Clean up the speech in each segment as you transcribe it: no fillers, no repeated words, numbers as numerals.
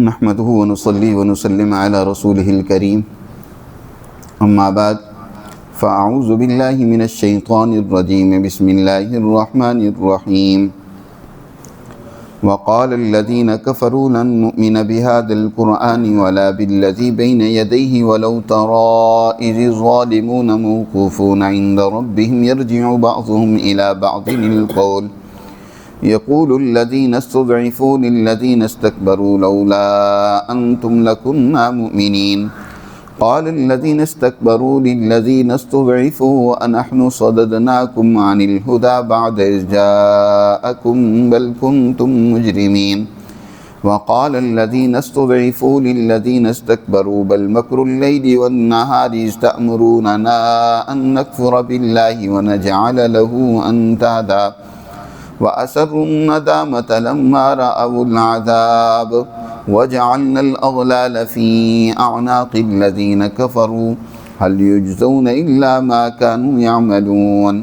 نحمده ونصلي ونسلم على رسوله الكريم أما بعد فأعوذ بالله من الشيطان الرجيم بسم الله الرحمن الرحيم وقال الذين كفروا لن نؤمن بهذا القرآن ولا بالذي بين يديه ولو ترى إذ الظالمون موقوفون عند ربهم يرجع بعضهم إلى بعض القول يقول الذين استضعفوا للذين استكبروا لولا أنتم لكنا مؤمنين قال الذين استكبروا للذين استضعفوا وأنحن صددناكم عن الهدى بعد إذ جاءكم بل كنتم مجرمين وقال الذين استضعفوا للذين استكبروا بل مكر الليل والنهار إذ تأمروننا أن نكفر بالله ونجعل له أندادا وأسروا الندامة لما رأوا العذاب وجعلنا الأغلال في أعناق الذين كفروا هل يجزون إلا ما كانوا يعملون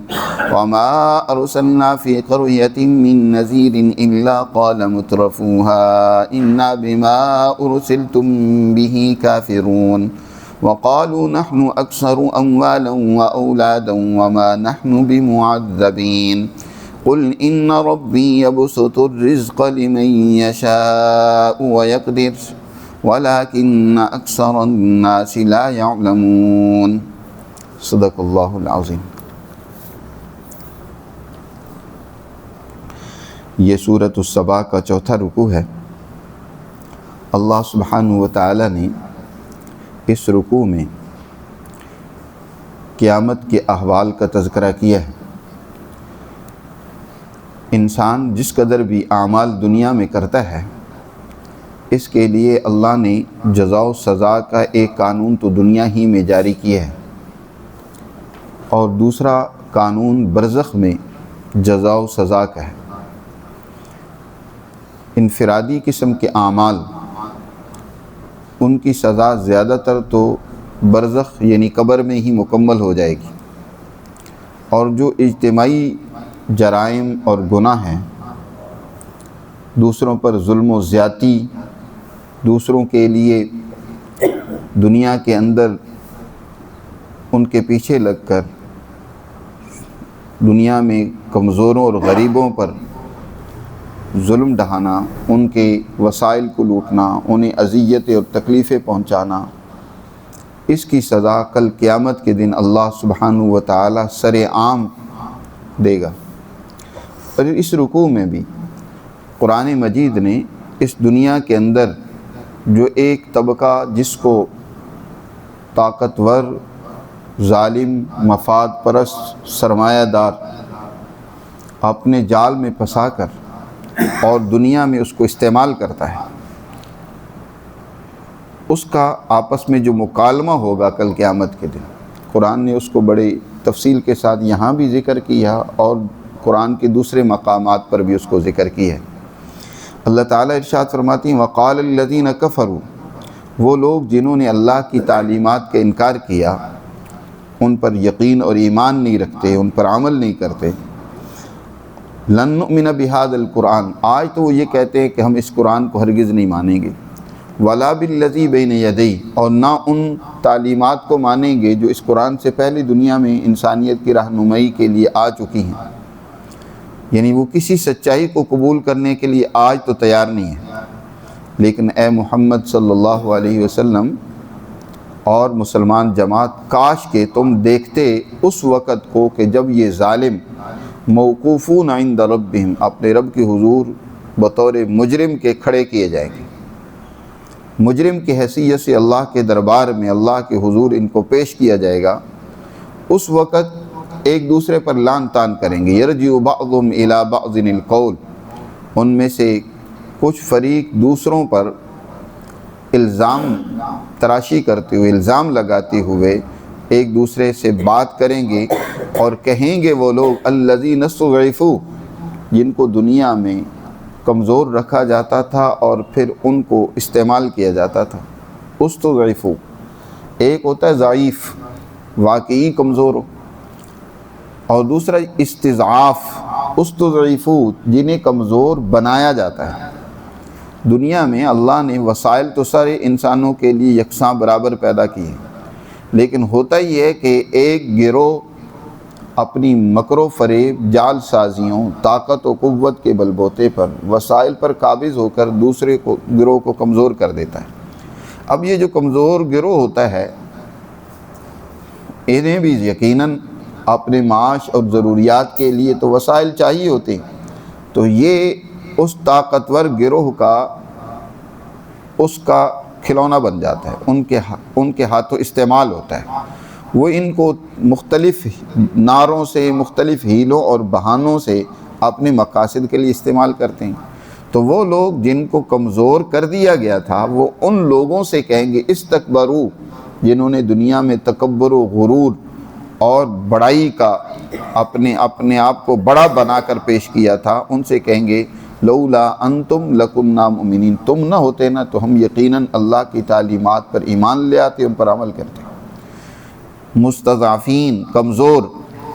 وما أرسلنا في قرية من نذير إلا قال مترفوها إنا بما أرسلتم به كافرون وقالوا نحن أكثر أموالا وأولادا وما نحن بمعذبين قل إن ربي يبسط الرزق لمن يشاء ويقدر ولكن أكثر الناس لا يعلمون صدق اللہ العظیم۔ یہ سورۃ السبا کا چوتھا رکوع ہے۔ اللہ سبحانہ و تعالی نے اس رکوع میں قیامت کے احوال کا تذکرہ کیا ہے۔ انسان جس قدر بھی اعمال دنیا میں کرتا ہے، اس کے لیے اللہ نے جزا و سزا کا ایک قانون تو دنیا ہی میں جاری کیا ہے، اور دوسرا قانون برزخ میں جزا و سزا کا ہے۔ انفرادی قسم کے اعمال، ان کی سزا زیادہ تر تو برزخ یعنی قبر میں ہی مکمل ہو جائے گی، اور جو اجتماعی جرائم اور گناہ ہیں، دوسروں پر ظلم و زیادتی، دوسروں کے لیے دنیا کے اندر ان کے پیچھے لگ کر دنیا میں کمزوروں اور غریبوں پر ظلم ڈھانا، ان کے وسائل کو لوٹنا، انہیں اذیتیں اور تکلیفیں پہنچانا، اس کی سزا کل قیامت کے دن اللہ سبحانہ و تعالی سر عام دے گا۔ اور اس رکوع میں بھی قرآن مجید نے اس دنیا کے اندر جو ایک طبقہ جس کو طاقتور، ظالم، مفاد پرست، سرمایہ دار اپنے جال میں پھنسا کر اور دنیا میں اس کو استعمال کرتا ہے، اس کا آپس میں جو مکالمہ ہوگا کل قیامت کے دن، قرآن نے اس کو بڑے تفصیل کے ساتھ یہاں بھی ذکر کیا اور قرآن کے دوسرے مقامات پر بھی اس کو ذکر کیا ہے۔ اللہ تعالیٰ ارشاد فرماتی ہیں وَقَالَ الَّذِينَ كَفَرُوا، وہ لوگ جنہوں نے اللہ کی تعلیمات کا انکار کیا، ان پر یقین اور ایمان نہیں رکھتے، ان پر عمل نہیں کرتے، لَن نُؤْمِنَ بِهَذَا الْقُرْآنِ، آج تو وہ یہ کہتے ہیں کہ ہم اس قرآن کو ہرگز نہیں مانیں گے، وَلَا بِالَّذِي بَيْنَ يَدَيْهِ، اور نہ ان تعلیمات کو مانیں گے جو اس قرآن سے پہلے دنیا میں انسانیت کی رہنمائی کے لیے آ چکی ہیں، یعنی وہ کسی سچائی کو قبول کرنے کے لیے آج تو تیار نہیں ہے۔ لیکن اے محمد صلی اللہ علیہ وسلم اور مسلمان جماعت، کاش کہ تم دیکھتے اس وقت کو کہ جب یہ ظالم موقوفون عند ربہم، اپنے رب کے حضور بطور مجرم کے کھڑے کیے جائیں گے، مجرم کی حیثیت سے اللہ کے دربار میں اللہ کے حضور ان کو پیش کیا جائے گا۔ اس وقت ایک دوسرے پر لعن طعن کریں گے، یرجع بعضهم الی بعض القول، ان میں سے کچھ فریق دوسروں پر الزام تراشی کرتے ہوئے، الزام لگاتے ہوئے ایک دوسرے سے بات کریں گے اور کہیں گے وہ لوگ الذین استضعفوا، جن کو دنیا میں کمزور رکھا جاتا تھا اور پھر ان کو استعمال کیا جاتا تھا۔ استضعفوا ایک ہوتا ہے ضعیف، واقعی کمزور ہو، اور دوسرا استضعاف، استضعفوا جنہیں کمزور بنایا جاتا ہے۔ دنیا میں اللہ نے وسائل تو سارے انسانوں کے لیے یکساں برابر پیدا کیے ہیں، لیکن ہوتا یہ ہے کہ ایک گروہ اپنی مکر و فریب، جال سازیوں، طاقت و قوت کے بل بوتے پر وسائل پر قابض ہو کر دوسرے گروہ کو کمزور کر دیتا ہے۔ اب یہ جو کمزور گروہ ہوتا ہے، انہیں بھی یقیناً اپنے معاش اور ضروریات کے لیے تو وسائل چاہیے ہوتے ہیں، تو یہ اس طاقتور گروہ کا اس کا کھلونا بن جاتا ہے، ان کے ہاتھوں استعمال ہوتا ہے۔ وہ ان کو مختلف نعروں سے، مختلف ہیلوں اور بہانوں سے اپنے مقاصد کے لیے استعمال کرتے ہیں۔ تو وہ لوگ جن کو کمزور کر دیا گیا تھا، وہ ان لوگوں سے کہیں گے استکبروا، جنہوں نے دنیا میں تکبر و غرور اور بڑائی کا اپنے آپ کو بڑا بنا کر پیش کیا تھا، ان سے کہیں گے لولا انتم لکنا مؤمنین، تم نہ ہوتے نا تو ہم یقیناً اللہ کی تعلیمات پر ایمان لے آتے، ان پر عمل کرتے۔ مستضعفین، کمزور،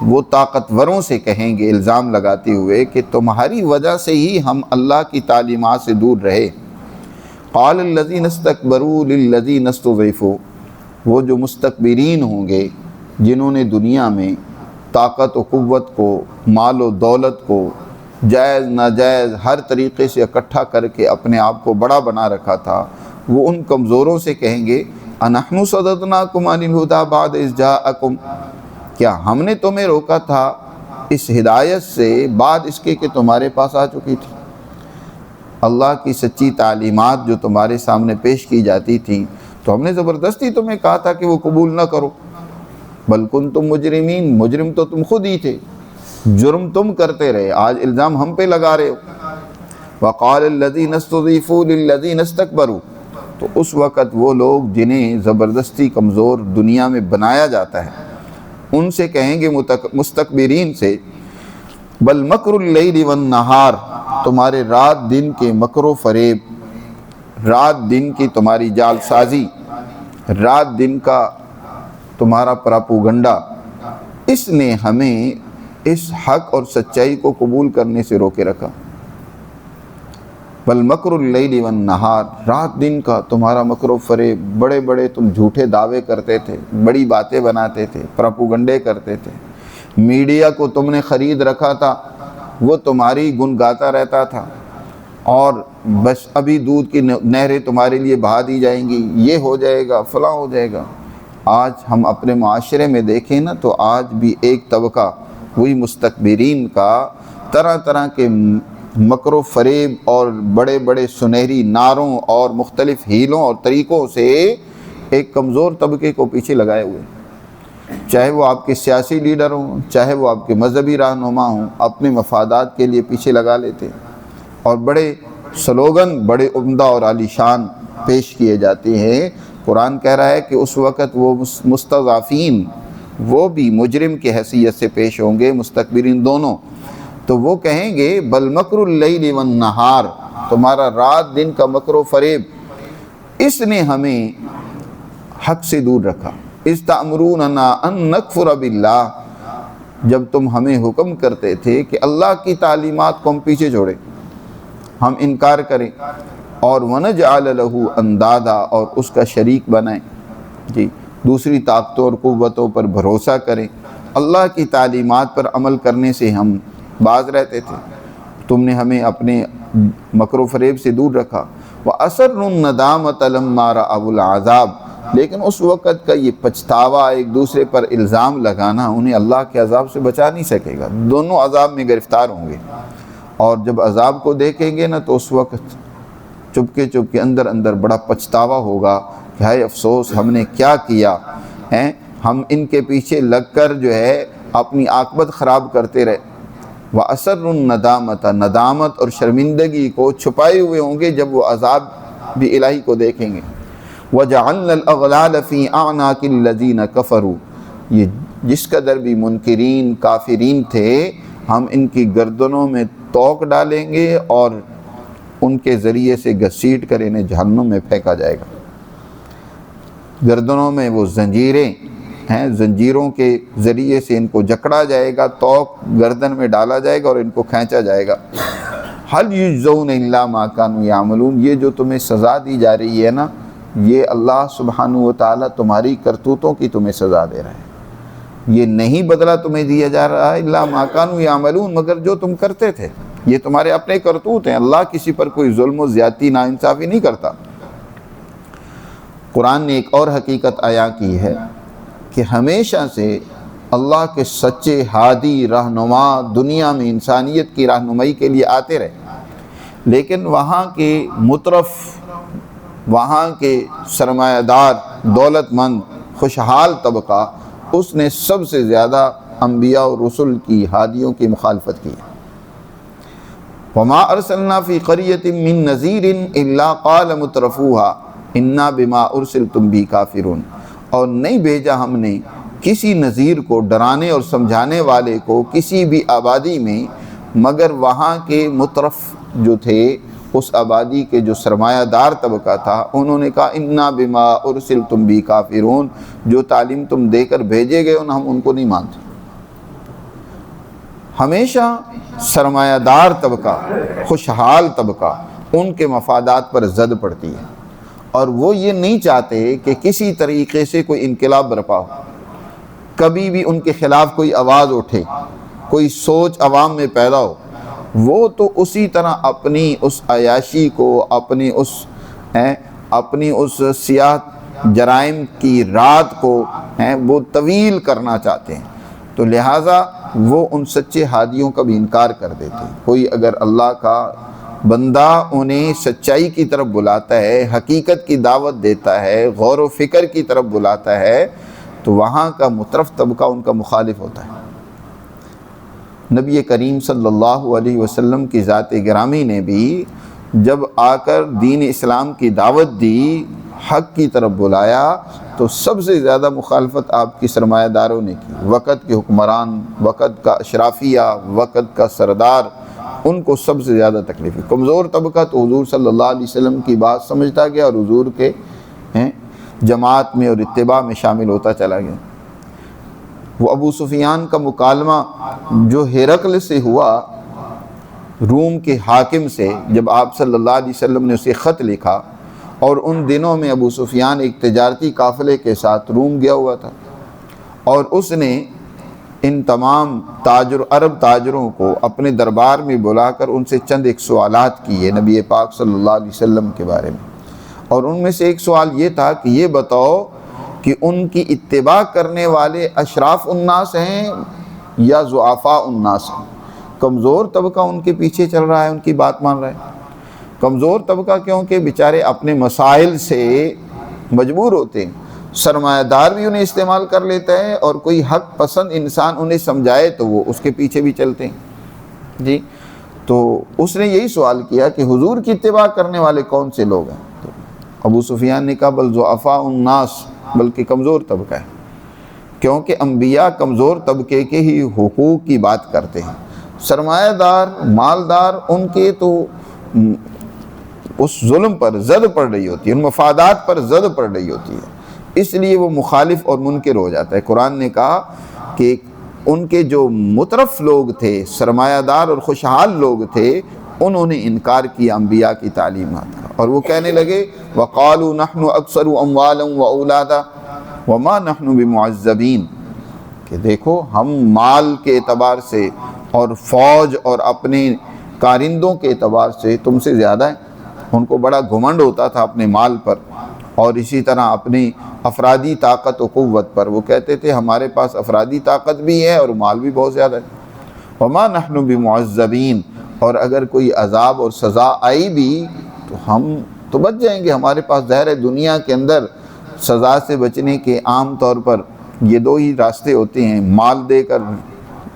وہ طاقتوروں سے کہیں گے الزام لگاتے ہوئے کہ تمہاری وجہ سے ہی ہم اللہ کی تعلیمات سے دور رہے۔ قال الذین استکبروا للذین استضعفوا، وہ جو مستکبرین ہوں گے جنہوں نے دنیا میں طاقت و قوت کو، مال و دولت کو جائز ناجائز ہر طریقے سے اکٹھا کر کے اپنے آپ کو بڑا بنا رکھا تھا، وہ ان کمزوروں سے کہیں گے انحن صددناکم عن الہدی بعد اذ جاءکم، کیا ہم نے تمہیں روکا تھا اس ہدایت سے بعد اس کے کہ تمہارے پاس آ چکی تھی؟ اللہ کی سچی تعلیمات جو تمہارے سامنے پیش کی جاتی تھیں تو ہم نے زبردستی تمہیں کہا تھا کہ وہ قبول نہ کرو۔ بل کنتم مجرمین، مجرم تو تم خود ہی تھے، جرم تم کرتے رہے، آج الزام ہم پہ لگا رہے ہو۔ وقال الذین استضعفوا للذین استکبروا، تو اس وقت وہ لوگ جنہیں زبردستی کمزور دنیا میں بنایا جاتا ہے ان سے کہیں گے مستکبرین سے بل مکر اللیل والنہار، تمہارے رات دن کے مکر و فریب، رات دن کی تمہاری جال سازی، رات دن کا تمہارا پراپوگنڈا، اس نے ہمیں اس حق اور سچائی کو قبول کرنے سے روکے رکھا۔ بل مکر اللیل والنہار، رات دن کا تمہارا مکر و فریب، بڑے بڑے تم جھوٹے دعوے کرتے تھے، بڑی باتیں بناتے تھے، پراپوگنڈے کرتے تھے، میڈیا کو تم نے خرید رکھا تھا، وہ تمہاری گن گاتا رہتا تھا، اور بس ابھی دودھ کی نہریں تمہارے لیے بہا دی جائیں گی، یہ ہو جائے گا، فلاں ہو جائے گا۔ آج ہم اپنے معاشرے میں دیکھیں نا تو آج بھی ایک طبقہ وہی مستکبرین کا طرح طرح کے مکر و فریب اور بڑے بڑے سنہری نعروں اور مختلف ہیلوں اور طریقوں سے ایک کمزور طبقے کو پیچھے لگائے ہوئے، چاہے وہ آپ کے سیاسی لیڈر ہوں، چاہے وہ آپ کے مذہبی رہنما ہوں، اپنے مفادات کے لیے پیچھے لگا لیتے اور بڑے سلوگن بڑے عمدہ اور عالیشان پیش کیے جاتے ہیں۔ قرآن کہہ رہا ہے کہ اس وقت وہ مستضعفین، وہ بھی مجرم کی حیثیت سے پیش ہوں گے، مستکبرین دونوں، تو وہ کہیں گے بل مکر اللیل والنہار، تمہارا رات دن کا مکر و فریب، اس نے ہمیں حق سے دور رکھا۔ اذ تأمروننا ان نکفر باللہ، جب تم ہمیں حکم کرتے تھے کہ اللہ کی تعلیمات کو ہم پیچھے چھوڑیں، ہم انکار کریں، اور ونجعل لہ اندادا، اور اس کا شریک بنائیں، جی دوسری طاقتوں اور قوتوں پر بھروسہ کریں، اللہ کی تعلیمات پر عمل کرنے سے ہم باز رہتے تھے، تم نے ہمیں اپنے مکر و فریب سے دور رکھا۔ وَأَسَرُّوا النَّدَامَةَ لَمَّا رَأَوُا الْعَذَابَ، لیکن اس وقت کا یہ پچھتاوا، ایک دوسرے پر الزام لگانا انہیں اللہ کے عذاب سے بچا نہیں سکے گا، دونوں عذاب میں گرفتار ہوں گے، اور جب عذاب کو دیکھیں گے نا تو اس وقت چپکے اندر اندر بڑا پچھتاوا ہوگا کہ ہائے افسوس ہم نے کیا کیا ہے، ہم ان کے پیچھے لگ کر جو ہے اپنی عاقبت خراب کرتے رہے۔ وَأَسَرُّوا النَّدَامَةَ، ندامت اور شرمندگی کو چھپائے ہوئے ہوں گے جب وہ عذاب بھی الہی کو دیکھیں گے۔ وَجَعَلْنَا الْأَغْلَالَ فِي أَعْنَاقِ الَّذِينَ كَفَرُوا، یہ جس قدر بھی منکرین کافرین تھے ہم ان کی گردنوں میں توق ڈالیں گے اور ان کے ذریعے سے گھسیٹ کر انہیں جہنم میں پھینکا جائے گا۔ گردنوں میں وہ زنجیریں ہیں، زنجیروں کے ذریعے سے ان کو جکڑا جائے گا، توق گردن میں ڈالا جائے گا اور ان کو کھینچا جائے گا، حل یجزون الا ما کانوا یعملون، یہ جو تمہیں سزا دی جا رہی ہے نا، یہ اللہ سبحانہ و تعالیٰ تمہاری کرتوتوں کی تمہیں سزا دے رہا ہے۔ یہ نہیں بدلہ تمہیں دیا جا رہا ہے الا ما کانوا یعملون، مگر جو تم کرتے تھے، یہ تمہارے اپنے کرتوت ہیں۔ اللہ کسی پر کوئی ظلم و زیادتی ناانصافی نہیں کرتا۔ قرآن نے ایک اور حقیقت عیاں کی ہے کہ ہمیشہ سے اللہ کے سچے ہادی رہنما دنیا میں انسانیت کی رہنمائی کے لیے آتے رہے، لیکن وہاں کے مترف، وہاں کے سرمایہ دار، دولت مند، خوشحال طبقہ، اس نے سب سے زیادہ انبیاء اور رسل کی ہادیوں کی مخالفت کی۔ وما ارسلنا فی قریۃ من نذیر الا قال مترفوها انا بما ارسلتم به کافرون، اور نہیں بھیجا ہم نے کسی نذیر کو، ڈرانے اور سمجھانے والے کو، کسی بھی آبادی میں، مگر وہاں کے مترف جو تھے، اس آبادی کے جو سرمایہ دار طبقہ تھا، انہوں نے کہا انا بما ارسلتم به کافرون، جو تعلیم تم دے کر بھیجے گئے ہم ان کو نہیں مانتے۔ ہمیشہ سرمایہ دار طبقہ، خوشحال طبقہ، ان کے مفادات پر زد پڑتی ہے، اور وہ یہ نہیں چاہتے کہ کسی طریقے سے کوئی انقلاب برپا ہو، کبھی بھی ان کے خلاف کوئی آواز اٹھے، کوئی سوچ عوام میں پیدا ہو۔ وہ تو اسی طرح اپنی اس عیاشی کو، اپنی اس سیاہ جرائم کی رات کو وہ طویل کرنا چاہتے ہیں، تو لہٰذا وہ ان سچے ہادیوں کا بھی انکار کر دیتے ہیں۔ کوئی اگر اللہ کا بندہ انہیں سچائی کی طرف بلاتا ہے، حقیقت کی دعوت دیتا ہے، غور و فکر کی طرف بلاتا ہے، تو وہاں کا مترف طبقہ ان کا مخالف ہوتا ہے۔ نبی کریم صلی اللہ علیہ وسلم کی ذات گرامی نے بھی جب آ کر دین اسلام کی دعوت دی، حق کی طرف بلایا، تو سب سے زیادہ مخالفت آپ کی سرمایہ داروں نے کی۔ وقت کے حکمران، وقت کا اشرافیہ، وقت کا سردار، ان کو سب سے زیادہ تکلیف ہے۔ کمزور طبقہ تو حضور صلی اللہ علیہ وسلم کی بات سمجھتا گیا اور حضور کے جماعت میں اور اتباع میں شامل ہوتا چلا گیا۔ وہ ابو سفیان کا مکالمہ جو ہرقل سے ہوا، روم کے حاکم سے، جب آپ صلی اللہ علیہ وسلم نے اسے خط لکھا، اور ان دنوں میں ابو سفیان ایک تجارتی قافلے کے ساتھ روم گیا ہوا تھا، اور اس نے ان تمام عرب تاجروں کو اپنے دربار میں بلا کر ان سے چند ایک سوالات کیے نبی پاک صلی اللہ علیہ وسلم کے بارے میں، اور ان میں سے ایک سوال یہ تھا کہ یہ بتاؤ کہ ان کی اتباع کرنے والے اشراف الناس ہیں یا ضعفاء الناس ہیں؟ کمزور طبقہ ان کے پیچھے چل رہا ہے، ان کی بات مان رہا ہے۔ کمزور طبقہ کیونکہ بیچارے اپنے مسائل سے مجبور ہوتے ہیں، سرمایہ دار بھی انہیں استعمال کر لیتا ہے، اور کوئی حق پسند انسان انہیں سمجھائے تو وہ اس کے پیچھے بھی چلتے ہیں۔ جی، تو اس نے یہی سوال کیا کہ حضور کی اتباع کرنے والے کون سے لوگ ہیں؟ تو ابو سفیان نے کہا بل ضعفاء الناس، بلکہ کمزور طبقہ ہے، کیونکہ انبیاء کمزور طبقے کے ہی حقوق کی بات کرتے ہیں۔ سرمایہ دار، مالدار، ان کے تو اس ظلم پر زد پڑ رہی ہوتی ہے، ان مفادات پر زد پڑ رہی ہوتی ہے، اس لیے وہ مخالف اور منکر ہو جاتا ہے۔ قرآن نے کہا کہ ان کے جو مترف لوگ تھے، سرمایہ دار اور خوشحال لوگ تھے، انہوں نے انکار کیا انبیاء کی تعلیمات کا، اور وہ کہنے لگے وَقَالُوا نَحْنُ أَكْثَرُ أَمْوَالًا وَأَوْلَادًا وَمَا نَحْنُ بِمُعَذَّبِينَ، کہ دیکھو ہم مال کے اعتبار سے اور فوج اور اپنے کارندوں کے اعتبار سے تم سے زیادہ ہیں۔ ان کو بڑا گھمنڈ ہوتا تھا اپنے مال پر، اور اسی طرح اپنی افرادی طاقت و قوت پر۔ وہ کہتے تھے ہمارے پاس افرادی طاقت بھی ہے اور مال بھی بہت زیادہ ہے۔ وَمَا نَحْنُ بِمُعَذَّبِينَ، اور اگر کوئی عذاب اور سزا آئی بھی تو ہم تو بچ جائیں گے، ہمارے پاس ظاہر ہے دنیا کے اندر سزا سے بچنے کے عام طور پر یہ دو ہی راستے ہوتے ہیں، مال دے کر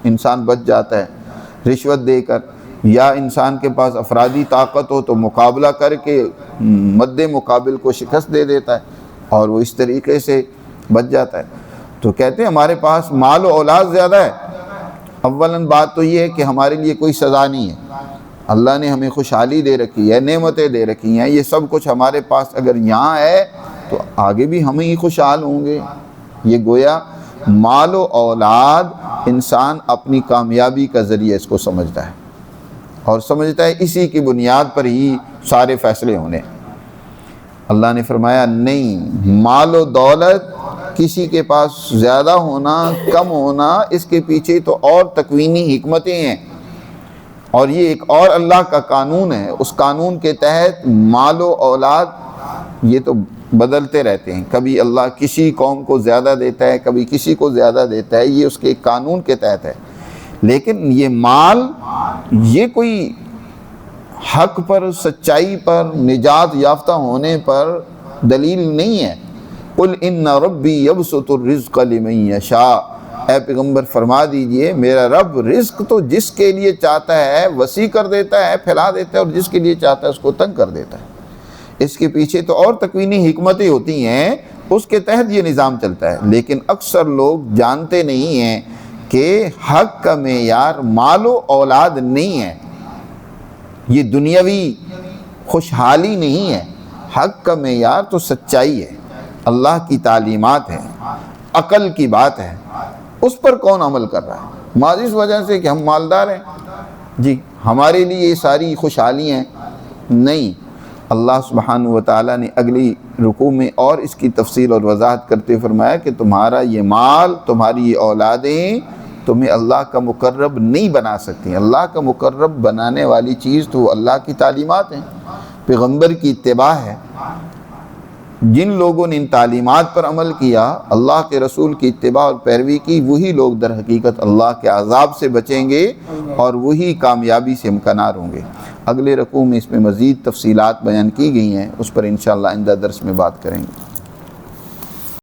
انسان بچ جاتا ہے، رشوت دے کر، یا انسان کے پاس افرادی طاقت ہو تو مقابلہ کر کے مد مقابل کو شکست دے دیتا ہے، اور وہ اس طریقے سے بچ جاتا ہے۔ تو کہتے ہیں ہمارے پاس مال و اولاد زیادہ ہے۔ اولاً بات تو یہ ہے کہ ہمارے لیے کوئی سزا نہیں ہے، اللہ نے ہمیں خوشحالی دے رکھی ہے، نعمتیں دے رکھی ہیں، یہ سب کچھ ہمارے پاس اگر یہاں ہے تو آگے بھی ہم ہی خوشحال ہوں گے۔ یہ گویا مال و اولاد انسان اپنی کامیابی کا ذریعہ اس کو سمجھتا ہے۔ اور سمجھتا ہے اسی کی بنیاد پر ہی سارے فیصلے ہونے۔ اللہ نے فرمایا نہیں، مال و دولت کسی کے پاس زیادہ ہونا کم ہونا اس کے پیچھے تو اور تکوینی حکمتیں ہیں، اور یہ ایک اور اللہ کا قانون ہے۔ اس قانون کے تحت مال و اولاد یہ تو بدلتے رہتے ہیں، کبھی اللہ کسی قوم کو زیادہ دیتا ہے، کبھی کسی کو زیادہ دیتا ہے، یہ اس کے قانون کے تحت ہے۔ لیکن یہ مال یہ کوئی حق پر، سچائی پر، نجات یافتہ ہونے پر دلیل نہیں ہے۔ قُلْ إِنَّ رَبِّي يَبْسُطُ الرِّزْقَ لِمَن يَشَاءُ، اے پیغمبر فرما دیجئے میرا رب رزق تو جس کے لیے چاہتا ہے وسیع کر دیتا ہے، پھیلا دیتا ہے، اور جس کے لیے چاہتا ہے اس کو تنگ کر دیتا ہے۔ اس کے پیچھے تو اور تکوینی حکمتیں ہوتی ہیں، اس کے تحت یہ نظام چلتا ہے۔ لیکن اکثر لوگ جانتے نہیں ہیں کہ حق کا معیار مال و اولاد نہیں ہے، یہ دنیاوی خوشحالی نہیں ہے۔ حق کا معیار تو سچائی ہے، اللہ کی تعلیمات ہے، عقل کی بات ہے، اس پر کون عمل کر رہا ہے؟ ماضی اس وجہ سے کہ ہم مالدار ہیں جی ہمارے لیے یہ ساری خوشحالی ہیں، نہیں۔ اللہ سبحانہ و تعالیٰ نے اگلی رکوع میں اور اس کی تفصیل اور وضاحت کرتے فرمایا کہ تمہارا یہ مال، تمہاری یہ اولادیں تمہیں اللہ کا مقرب نہیں بنا سکتی۔ اللہ کا مقرب بنانے والی چیز تو اللہ کی تعلیمات ہیں، پیغمبر کی اتباع ہے۔ جن لوگوں نے ان تعلیمات پر عمل کیا، اللہ کے رسول کی اتباع اور پیروی کی، وہی لوگ در حقیقت اللہ کے عذاب سے بچیں گے اور وہی کامیابی سے ہمکنار ہوں گے۔ اگلے رکوع میں اس میں مزید تفصیلات بیان کی گئی ہیں، اس پر انشاءاللہ آئندہ درس میں بات کریں گے۔